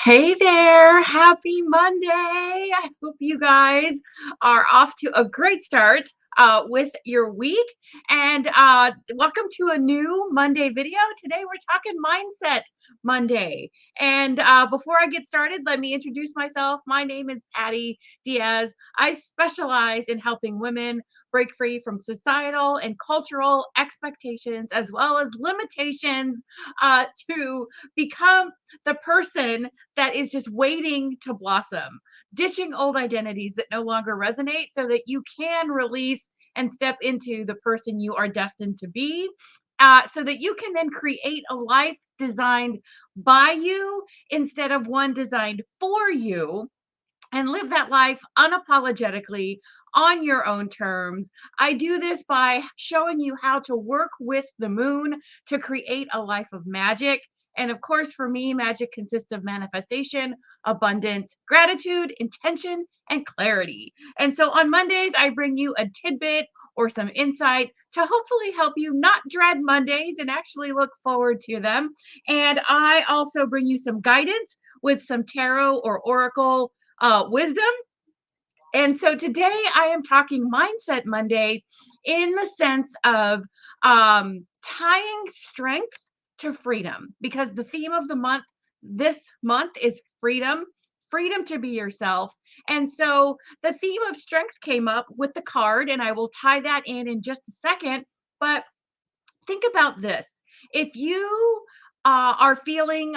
Hey there, happy Monday. I hope you guys are off to a great start with your week. And welcome to a new Monday video. Today we're talking Mindset Monday. And before I get started, let me introduce myself. My name is Patty Diaz. I specialize in helping women break free from societal and cultural expectations as well as limitations to become the person that is just waiting to blossom, ditching old identities that no longer resonate so that you can release and step into the person you are destined to be. So that you can then create a life designed by you instead of one designed for you, and live that life unapologetically on your own terms. I do this by showing you how to work with the moon to create a life of magic. And of course, for me, magic consists of manifestation, abundance, gratitude, intention, and clarity. And so on Mondays, I bring you a tidbit or some insight to hopefully help you not dread Mondays and actually look forward to them. And I also bring you some guidance with some tarot or oracle wisdom. And so today I am talking Mindset Monday in the sense of tying strength to freedom, because the theme of the month this month is freedom, freedom to be yourself. And so the theme of strength came up with the card, and I will tie that in just a second. But think about this. If you are feeling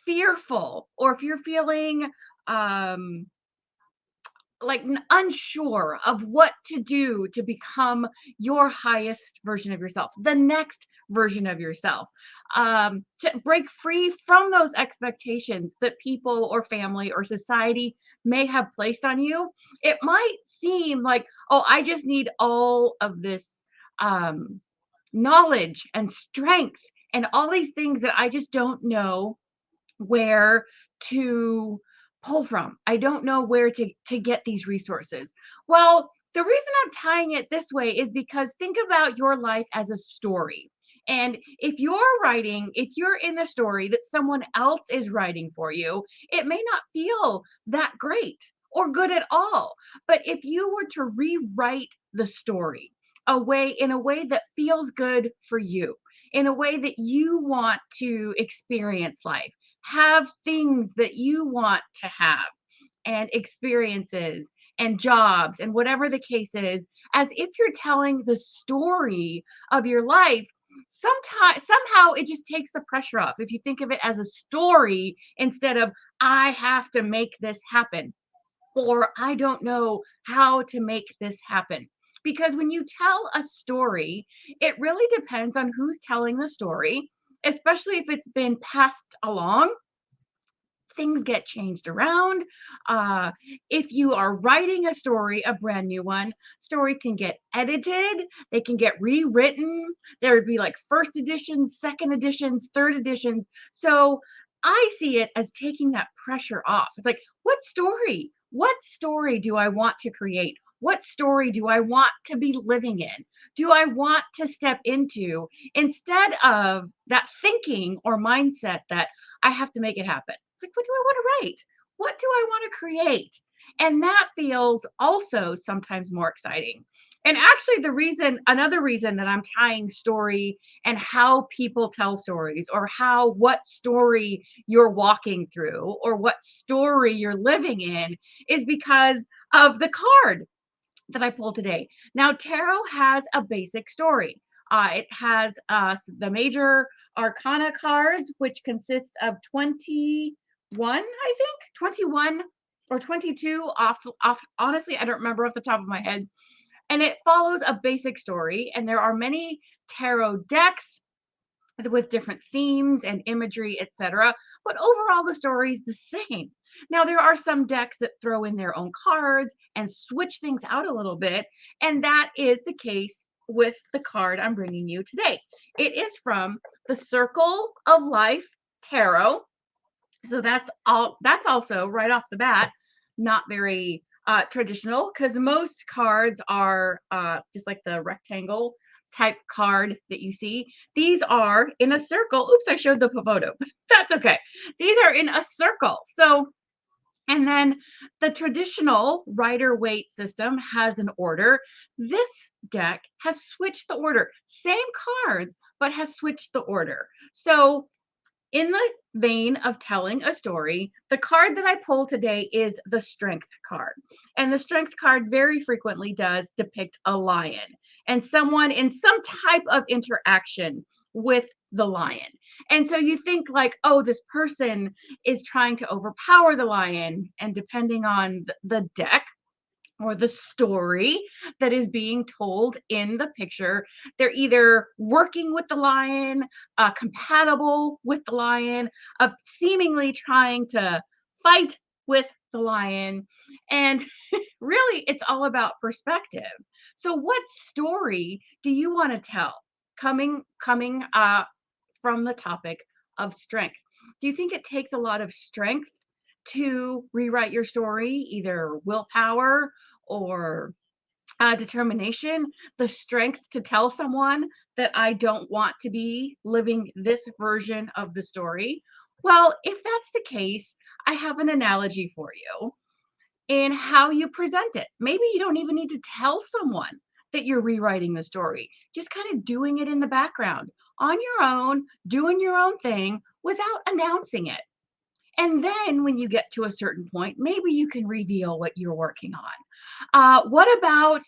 fearful, or if you're feeling um, like unsure of what to do to become your highest version of yourself, the next version of yourself, to break free from those expectations that people or family or society may have placed on you. It might seem like, oh, I just need all of this knowledge and strength and all these things that I just don't know where to pull from. I don't know where to get these resources. Well, the reason I'm tying it this way is because think about your life as a story. And if you're in the story that someone else is writing for you, it may not feel that great or good at all. But if you were to rewrite the story in a way that feels good for you, in a way that you want to experience life, have things that you want to have, and experiences and jobs and whatever the case is, as if you're telling the story of your life. Sometimes somehow it just takes the pressure off if you think of it as a story instead of I have to make this happen, or I don't know how to make this happen. Because when you tell a story, it really depends on who's telling the story, especially if it's been passed along. Things get changed around. Uh, if you are writing a story, a brand new one, story can get edited, they can get rewritten. There would be like first editions, second editions, third editions. So I see it as taking that pressure off. It's like, what story? What story do I want to create? What story do I want to be living in? Do I want to step into, instead of that thinking or mindset that I have to make it happen? It's like, what do I want to write? What do I want to create? And that feels also sometimes more exciting. And actually, another reason that I'm tying story and how people tell stories, or what story you're walking through, or what story you're living in, is because of the card that I pulled today. Now, tarot has a basic story. It has the major arcana cards, which consists of 21, I think, 21 or 22 off. Honestly, I don't remember off the top of my head. And it follows a basic story. And there are many tarot decks with different themes and imagery, etc. But overall, the story is the same. Now, there are some decks that throw in their own cards and switch things out a little bit, and that is the case with the card I'm bringing you today. It is from the Circle of Life Tarot. So that's all. That's also right off the bat not very traditional, because most cards are just like the rectangle type card that you see, these are in a circle. Oops, I showed the photo, but that's okay. These are in a circle. So, and then the traditional Rider-Waite system has an order. This deck has switched the order. Same cards, but has switched the order. So in the vein of telling a story, the card that I pulled today is the Strength card. And the Strength card very frequently does depict a lion and someone in some type of interaction with the lion. And so you think like, oh, this person is trying to overpower the lion. And depending on the deck, or the story that is being told in the picture. They're either working with the lion, compatible with the lion, seemingly trying to fight with the lion. And really, it's all about perspective. So, what story do you want to tell? Coming from the topic of strength. Do you think it takes a lot of strength to rewrite your story, either willpower or determination, the strength to tell someone that I don't want to be living this version of the story? Well, if that's the case, I have an analogy for you in how you present it. Maybe you don't even need to tell someone that you're rewriting the story, just kind of doing it in the background on your own, doing your own thing without announcing it. And then when you get to a certain point, maybe you can reveal what you're working on. What about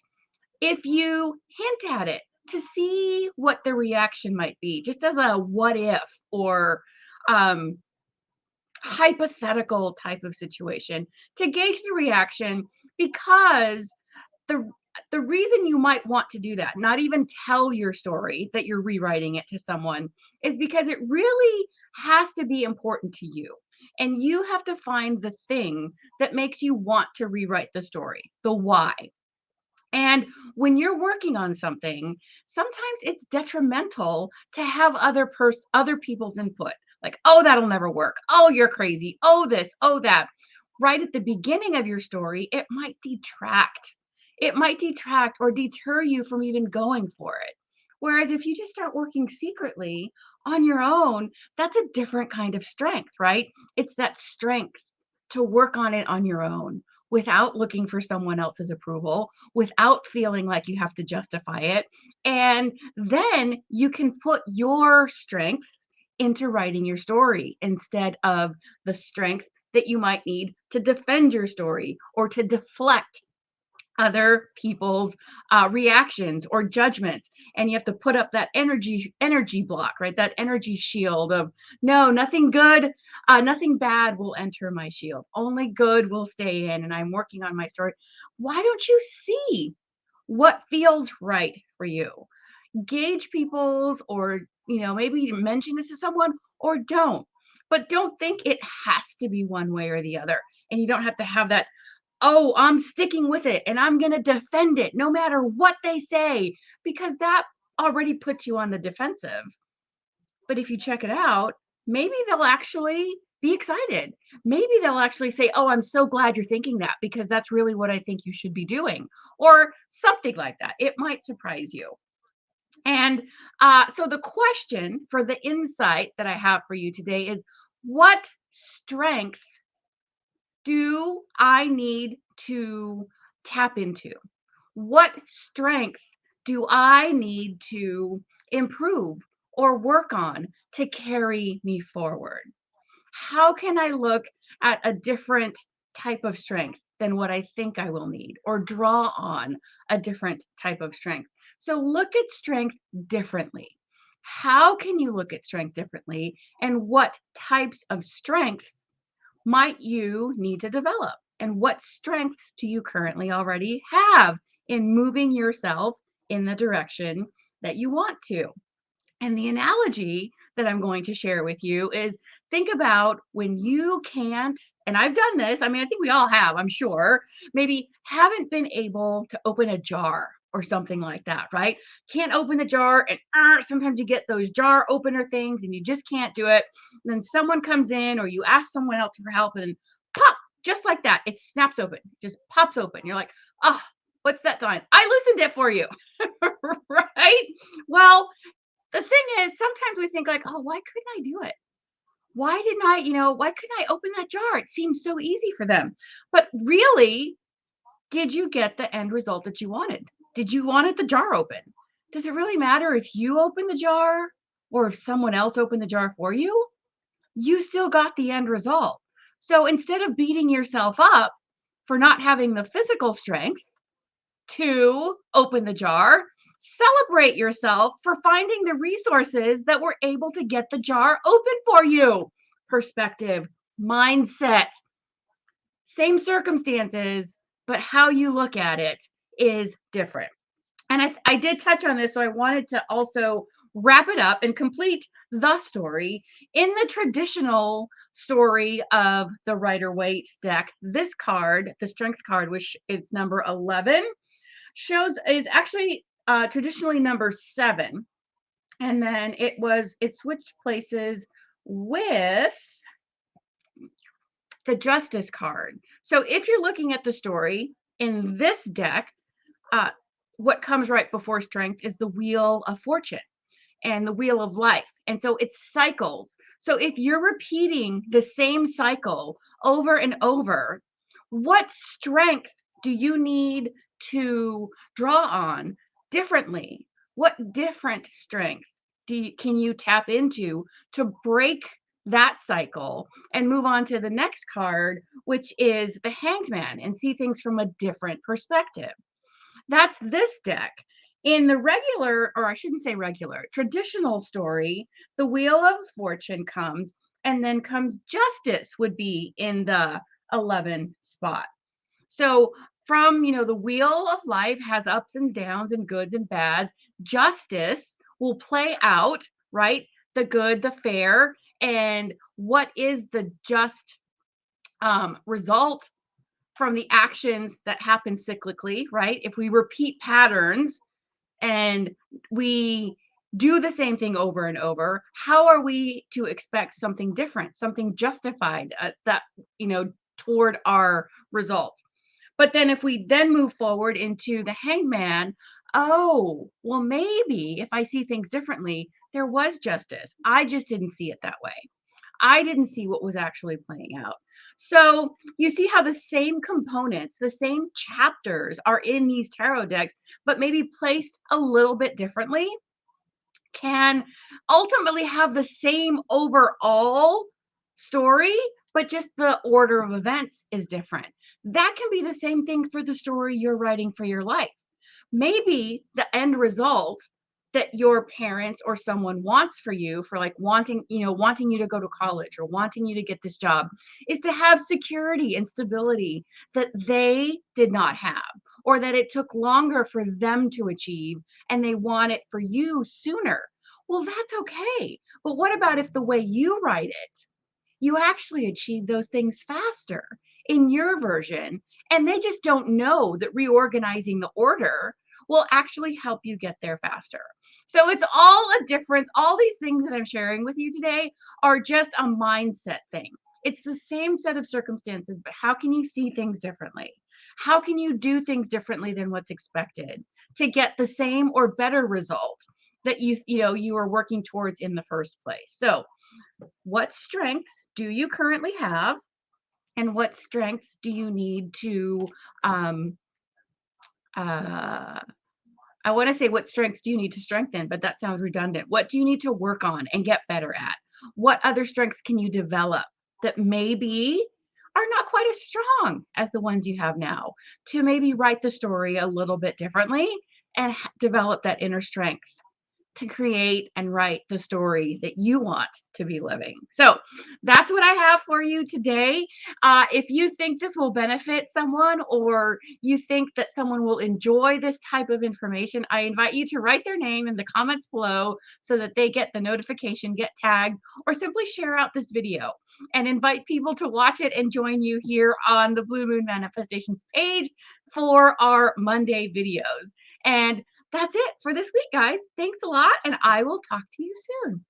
if you hint at it to see what the reaction might be, just as a what if or um, hypothetical type of situation to gauge the reaction, because the the reason you might want to do that, not even tell your story that you're rewriting it to someone, is because it really has to be important to you. And you have to find the thing that makes you want to rewrite the story, the why. And when you're working on something, sometimes it's detrimental to have other people's input. Like, oh, that'll never work. Oh, you're crazy. Oh, this, oh, that. Right at the beginning of your story, it might detract. It might detract or deter you from even going for it. Whereas if you just start working secretly on your own, that's a different kind of strength, right? It's that strength to work on it on your own without looking for someone else's approval, without feeling like you have to justify it. And then you can put your strength into writing your story instead of the strength that you might need to defend your story or to deflect other people's reactions or judgments. And you have to put up that energy block, right? That energy shield of no, nothing good, nothing bad will enter my shield, only good will stay in, and I'm working on my story. Why don't you see what feels right for you? Gauge people's, or maybe mention it to someone or don't, but don't think it has to be one way or the other. And you don't have to have that, oh, I'm sticking with it and I'm going to defend it no matter what they say, because that already puts you on the defensive. But if you check it out, maybe they'll actually be excited. Maybe they'll actually say, oh, I'm so glad you're thinking that, because that's really what I think you should be doing, or something like that. It might surprise you. And so the question for the insight that I have for you today is, what strength do I need to tap into? What strength do I need to improve or work on to carry me forward? How can I look at a different type of strength than what I think I will need, or draw on a different type of strength? So look at strength differently. How can you look at strength differently? And what types of strengths might you need to develop? And what strengths do you currently already have in moving yourself in the direction that you want to? And the analogy that I'm going to share with you is, think about when you can't, and I've done this, I mean, I think we all have, I'm sure, maybe haven't been able to open a jar or something like that, right? Can't open the jar, and sometimes you get those jar opener things and you just can't do it. And then someone comes in, or you ask someone else for help, and pop, just like that, it snaps open, just pops open. You're like, oh, What's that sign? I loosened it for you. Right? Well, the thing is, sometimes we think like, oh, why couldn't I do it? Why didn't I, why couldn't I open that jar? It seems so easy for them. But really, did you get the end result that you wanted? Did you wanted the jar open? Does it really matter if you open the jar or if someone else opened the jar for you? You still got the end result. So instead of beating yourself up for not having the physical strength to open the jar, celebrate yourself for finding the resources that were able to get the jar open for you. Perspective, mindset, same circumstances, but how you look at it is different. And I did touch on this, so I wanted to also wrap it up and complete the story. In the traditional story of the Rider Waite deck, this card, the strength card, which is number 11, is actually traditionally number 7. And then it switched places with the Justice card. So if you're looking at the story in this deck, uh, what comes right before strength is the Wheel of Fortune and the Wheel of Life. And so it's cycles. So if you're repeating the same cycle over and over, what strength do you need to draw on differently? What different strength can you tap into to break that cycle and move on to the next card, which is the Hanged Man, and see things from a different perspective? That's this deck. In the regular, or I shouldn't say regular, traditional story, the Wheel of Fortune comes, and then comes Justice would be in the 11 spot. So from, the Wheel of Life has ups and downs and goods and bads. Justice will play out, right? The good, the fair, and what is the just result from the actions that happen cyclically, right? If we repeat patterns and we do the same thing over and over, how are we to expect something different, something justified toward our results? But then if we then move forward into the Hangman, oh, well, maybe if I see things differently, there was justice. I just didn't see it that way. I didn't see what was actually playing out. So you see how the same components, the same chapters are in these tarot decks, but maybe placed a little bit differently, can ultimately have the same overall story, but just the order of events is different. That can be the same thing for the story you're writing for your life. Maybe the end result that your parents or someone wants for you, for like wanting you to go to college or wanting you to get this job, is to have security and stability that they did not have, or that it took longer for them to achieve and they want it for you sooner. Well, that's okay. But what about if the way you write it, you actually achieve those things faster in your version, and they just don't know that reorganizing the order will actually help you get there faster? So it's all a difference. All these things that I'm sharing with you today are just a mindset thing. It's the same set of circumstances, but how can you see things differently? How can you do things differently than what's expected to get the same or better result that you are working towards in the first place? So what strengths do you currently have, and what strengths do you need to um uh I want to say what strengths do you need to strengthen, but that sounds redundant. What do you need to work on and get better at? What other strengths can you develop that maybe are not quite as strong as the ones you have now, to maybe write the story a little bit differently and develop that inner strength to create and write the story that you want to be living. So that's what I have for you today. If you think this will benefit someone, or you think that someone will enjoy this type of information, I invite you to write their name in the comments below so that they get the notification, get tagged, or simply share out this video and invite people to watch it and join you here on the Blue Moon Manifestations page for our Monday videos. And that's it for this week, guys. Thanks a lot, and I will talk to you soon.